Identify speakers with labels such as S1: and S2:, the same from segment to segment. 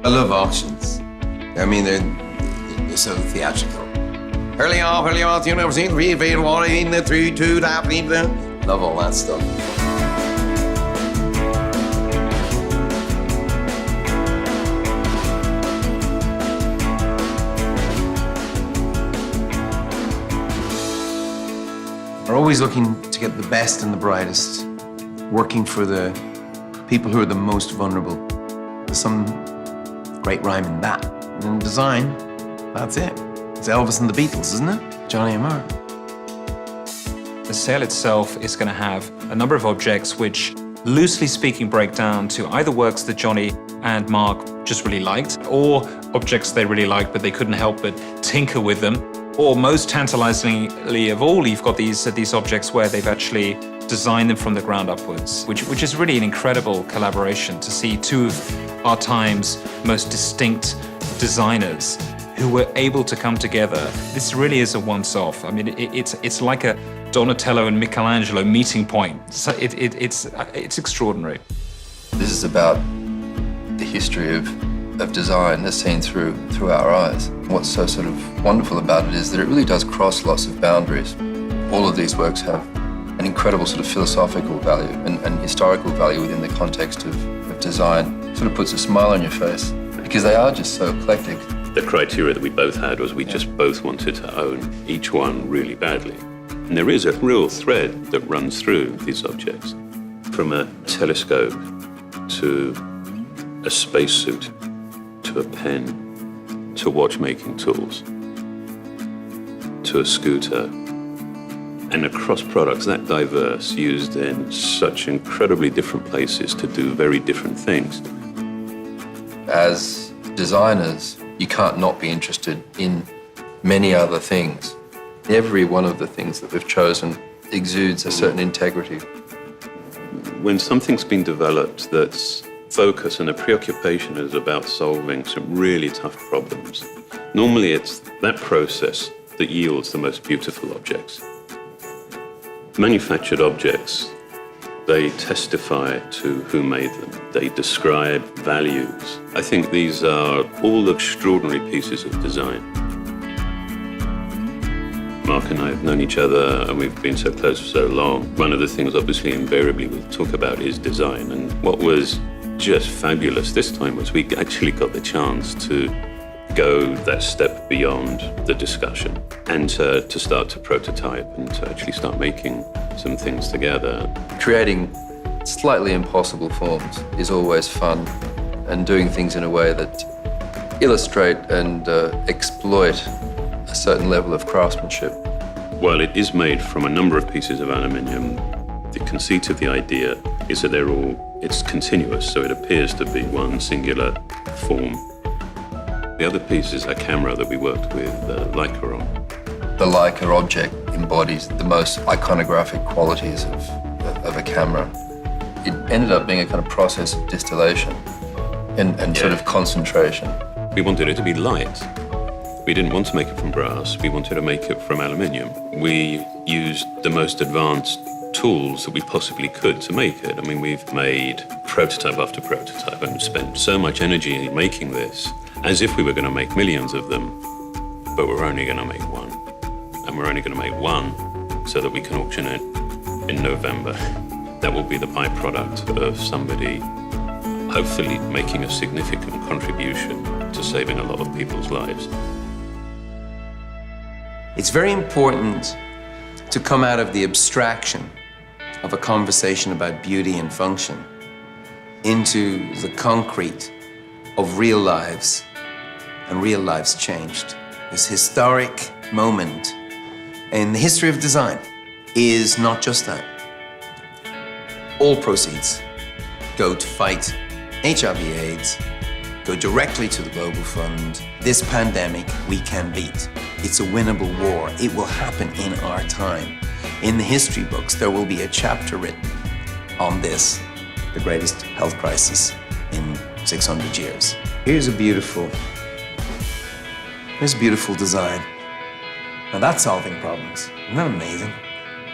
S1: I love auctions. I mean, they're so theatrical. Early off, you never seen 3 feet of water in the 3, 2, tap, love all that stuff. We're always looking to get the best and the brightest, working for the people who are the most vulnerable. There's some great rhyme in that. And in design, that's it. It's Elvis and the Beatles, isn't it? Johnny and Mark.
S2: The sale itself is going to have a number of objects which, loosely speaking, break down to either works that Johnny and Mark just really liked, or objects they really liked but they couldn't help but tinker with them. Or most tantalizingly of all, you've got these objects where they've actually designed them from the ground upwards, which is really an incredible collaboration to see two of our time's most distinct designers who were able to come together. This really is a once-off. I mean, it's like a Donatello and Michelangelo meeting point. So it's extraordinary.
S3: This is about the history of design as seen through our eyes. What's so sort of wonderful about it is that it really does cross lots of boundaries. All of these works have an incredible sort of philosophical value and historical value within the context of design. It sort of puts a smile on your face because they are just so eclectic.
S4: The criteria that we both had was we just both wanted to own each one really badly. And there is a real thread that runs through these objects, from a telescope to a spacesuit, to a pen, to watchmaking tools, to a scooter, and across products that diverse, used in such incredibly different places to do very different things.
S3: As designers, you can't not be interested in many other things. Every one of the things that we've chosen exudes a certain integrity.
S4: When something's been developed that's focus and a preoccupation is about solving some really tough problems, normally it's that process that yields the most beautiful objects. Manufactured objects, they testify to who made them. They describe values. I think these are all extraordinary pieces of design. Mark and I have known each other and we've been so close for so long. One of the things obviously invariably we'll talk about is design. And what was just fabulous this time was we actually got the chance to go that step beyond the discussion and to start to prototype and to actually start making some things together.
S3: Creating slightly impossible forms is always fun, and doing things in a way that illustrate and exploit a certain level of craftsmanship.
S4: While it is made from a number of pieces of aluminium, the conceit of the idea is that it's continuous, so it appears to be one singular form. The other piece is a camera that we worked with Leica on.
S3: The Leica object embodies the most iconographic qualities of a camera. It ended up being a kind of process of distillation and sort of concentration.
S4: We wanted it to be light. We didn't want to make it from brass, we wanted to make it from aluminium. We used the most advanced tools that we possibly could to make it. I mean, we've made prototype after prototype and spent so much energy in making this, as if we were going to make millions of them, but we're only going to make one. And we're only going to make one so that we can auction it in November. That will be the byproduct of somebody hopefully making a significant contribution to saving a lot of people's lives.
S1: It's very important to come out of the abstraction of a conversation about beauty and function into the concrete of real lives, and real lives changed. This historic moment in the history of design is not just that. All proceeds go to fight HIV/AIDS, go directly to the Global Fund. This pandemic we can beat. It's a winnable war. It will happen in our time. In the history books, there will be a chapter written on this, the greatest health crisis in 600 years. Here's a beautiful design. Now that's solving problems. Isn't that amazing?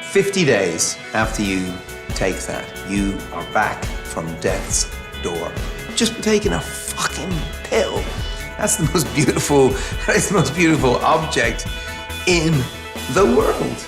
S1: 50 days after you take that, you are back from death's door. Just taking a fucking pill. That's the most beautiful object in the world.